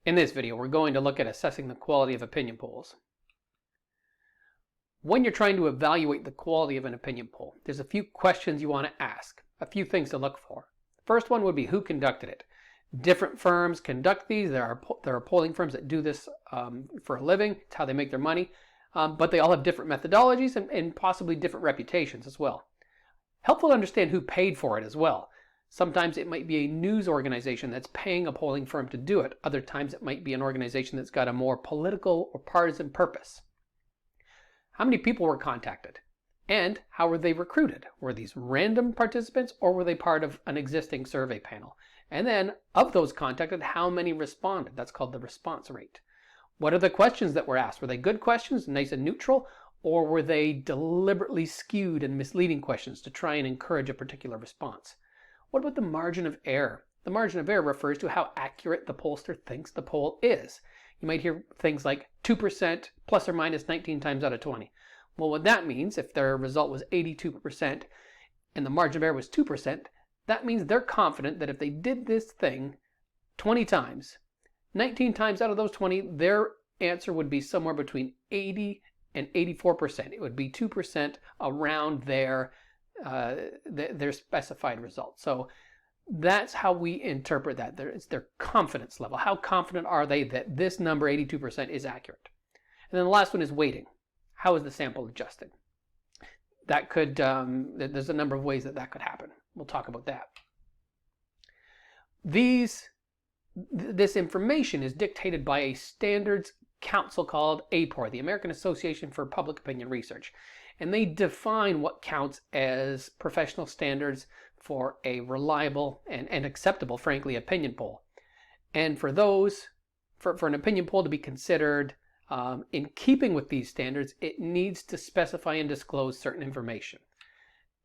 In this video, we're going to look at assessing the quality of opinion polls. When you're trying to evaluate the quality of an opinion poll, there's a few questions you want to ask, a few things to look for. First one would be who conducted it. Different firms conduct these. There are polling firms that do this for a living. It's how they make their money. But they all have different methodologies and possibly different reputations as well. Helpful to understand who paid for it as well. Sometimes it might be a news organization that's paying a polling firm to do it. Other times it might be an organization that's got a more political or partisan purpose. How many people were contacted? And how were they recruited? Were these random participants or were they part of an existing survey panel? And then, of those contacted, how many responded? That's called the response rate. What are the questions that were asked? Were they good questions, nice and neutral? Or were they deliberately skewed and misleading questions to try and encourage a particular response? What about the margin of error? The margin of error refers to how accurate the pollster thinks the poll is. You might hear things like 2% plus or minus 19 times out of 20. Well, what that means, if their result was 82% and the margin of error was 2%, that means they're confident that if they did this thing 20 times, 19 times out of those 20, their answer would be somewhere between 80 and 84%. It would be 2% around their specified result. So that's how we interpret that. It's their confidence level. How confident are they that this number, 82%, is accurate? And then the last one is weighting. How is the sample adjusted? That could, there's a number of ways that could happen. We'll talk about that. This information is dictated by a standards council called APOR, the American Association for Public Opinion Research. And they define what counts as professional standards for a reliable and acceptable, frankly, opinion poll. And for an opinion poll to be considered in keeping with these standards, it needs to specify and disclose certain information.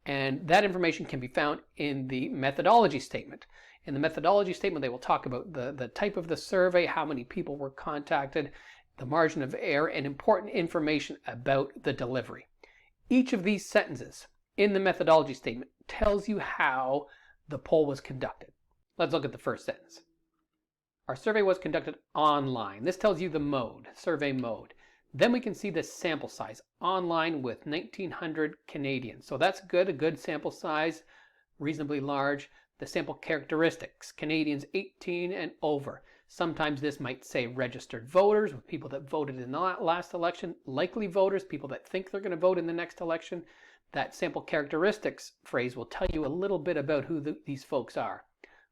And that information can be found in the methodology statement. In the methodology statement, they will talk about the type of the survey, how many people were contacted, the margin of error, and important information about the delivery. Each of these sentences in the methodology statement tells you how the poll was conducted. Let's look at the first sentence. Our survey was conducted online. This tells you the mode, survey mode. Then we can see the sample size online with 1,900 Canadians. So that's good, a good sample size, reasonably large. The sample characteristics, Canadians 18 and over. Sometimes this might say registered voters, with people that voted in the last election, likely voters, people that think they're going to vote in the next election. That sample characteristics phrase will tell you a little bit about who these folks are.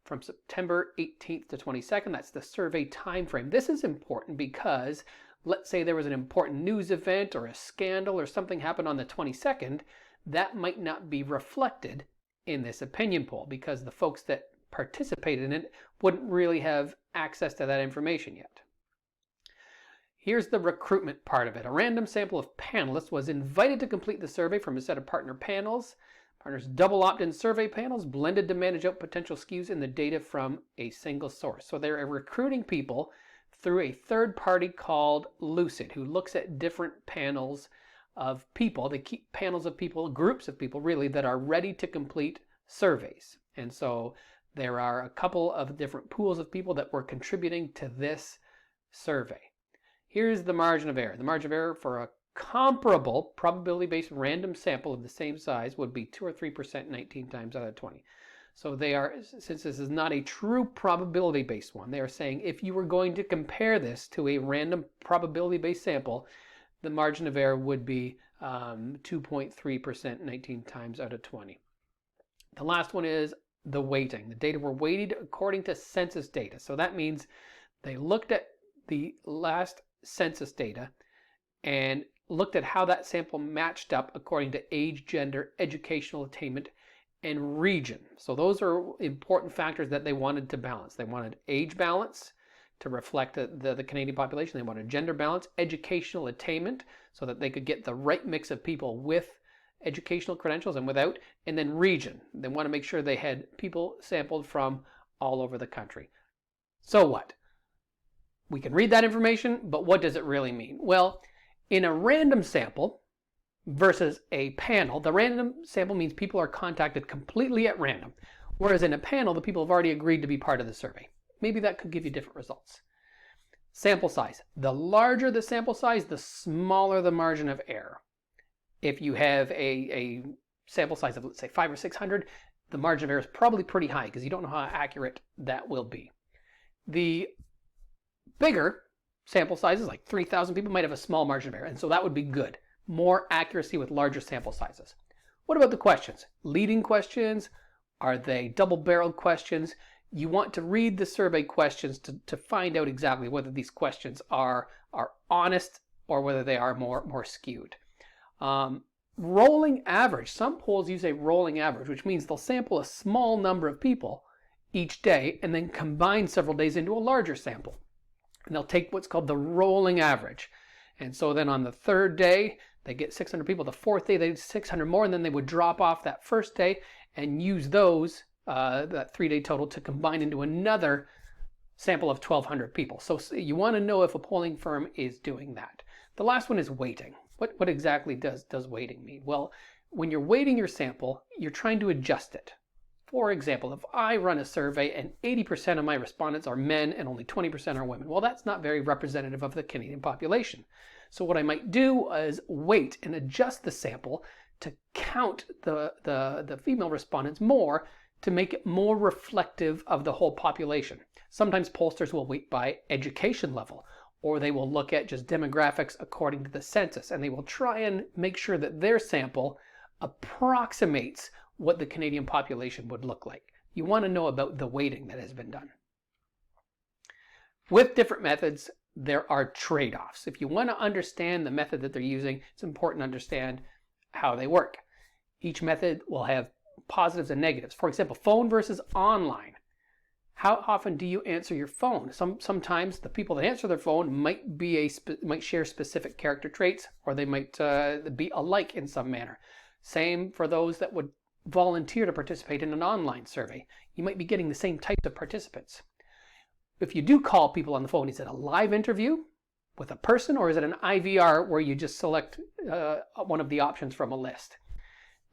From September 18th to 22nd, that's the survey time frame. This is important because let's say there was an important news event or a scandal or something happened on the 22nd, that might not be reflected in this opinion poll because the folks that participated in it wouldn't really have access to that information yet. Here's the recruitment part of it. A random sample of panelists was invited to complete the survey from a set of partner panels. Partners double opt-in survey panels blended to manage out potential skews in the data from a single source. So they're recruiting people through a third party called Lucid, who looks at different panels of people. They keep panels of people, groups of people really, that are ready to complete surveys. And so there are a couple of different pools of people that were contributing to this survey. Here's the margin of error. The margin of error for a comparable probability-based random sample of the same size would be 2 or 3% 19 times out of 20. So they are, since this is not a true probability-based one, they are saying if you were going to compare this to a random probability-based sample, the margin of error would be 2.3% 19 times out of 20. The last one is the weighting. The data were weighted according to census data. So that means they looked at the last census data and looked at how that sample matched up according to age, gender, educational attainment, and region. So those are important factors that they wanted to balance. They wanted age balance to reflect the Canadian population. They wanted gender balance, educational attainment, so that they could get the right mix of people with educational credentials and without, and then region. They want to make sure they had people sampled from all over the country. So what? We can read that information, but what does it really mean? Well, in a random sample versus a panel, the random sample means people are contacted completely at random, whereas in a panel, the people have already agreed to be part of the survey. Maybe that could give you different results. Sample size. The larger the sample size, the smaller the margin of error. If you have a sample size of, let's say, 500 or 600, the margin of error is probably pretty high because you don't know how accurate that will be. The bigger sample sizes, like 3,000 people, might have a small margin of error, and so that would be good. More accuracy with larger sample sizes. What about the questions? Leading questions? Are they double-barreled questions? You want to read the survey questions to find out exactly whether these questions are honest or whether they are more skewed. Rolling average. Some polls use a rolling average, which means they'll sample a small number of people each day and then combine several days into a larger sample. And they'll take what's called the rolling average. And so then on the third day, they get 600 people. The fourth day, they get 600 more, and then they would drop off that first day and use those, that 3-day total, to combine into another sample of 1,200 people. So you want to know if a polling firm is doing that. The last one is weighting. What exactly does weighting mean? Well, when you're weighting your sample, you're trying to adjust it. For example, if I run a survey and 80% of my respondents are men and only 20% are women, well, that's not very representative of the Canadian population. So what I might do is weight and adjust the sample to count the female respondents more to make it more reflective of the whole population. Sometimes pollsters will weight by education level, or they will look at just demographics according to the census, and they will try and make sure that their sample approximates what the Canadian population would look like. You want to know about the weighting that has been done. With different methods, there are trade-offs. If you want to understand the method that they're using, it's important to understand how they work. Each method will have positives and negatives. For example, phone versus online. How often do you answer your phone? Sometimes the people that answer their phone might share specific character traits, or they might be alike in some manner. Same for those that would volunteer to participate in an online survey. You might be getting the same types of participants. If you do call people on the phone, is it a live interview with a person, or is it an IVR where you just select one of the options from a list?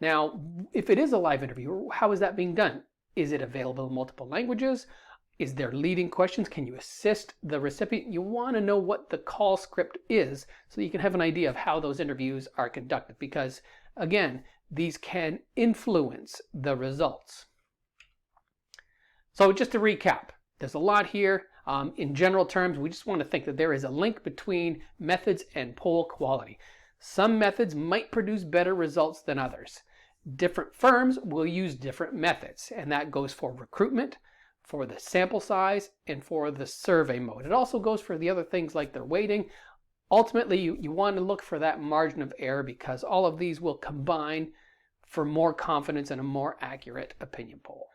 Now, if it is a live interview, how is that being done? Is it available in multiple languages? Is there leading questions? Can you assist the recipient? You want to know what the call script is so you can have an idea of how those interviews are conducted, because, again, these can influence the results. So just to recap, there's a lot here. In general terms, we just want to think that there is a link between methods and poll quality. Some methods might produce better results than others. Different firms will use different methods, and that goes for recruitment, for the sample size, and for the survey mode. It also goes for the other things like their weighting. Ultimately, you want to look for that margin of error, because all of these will combine for more confidence and a more accurate opinion poll.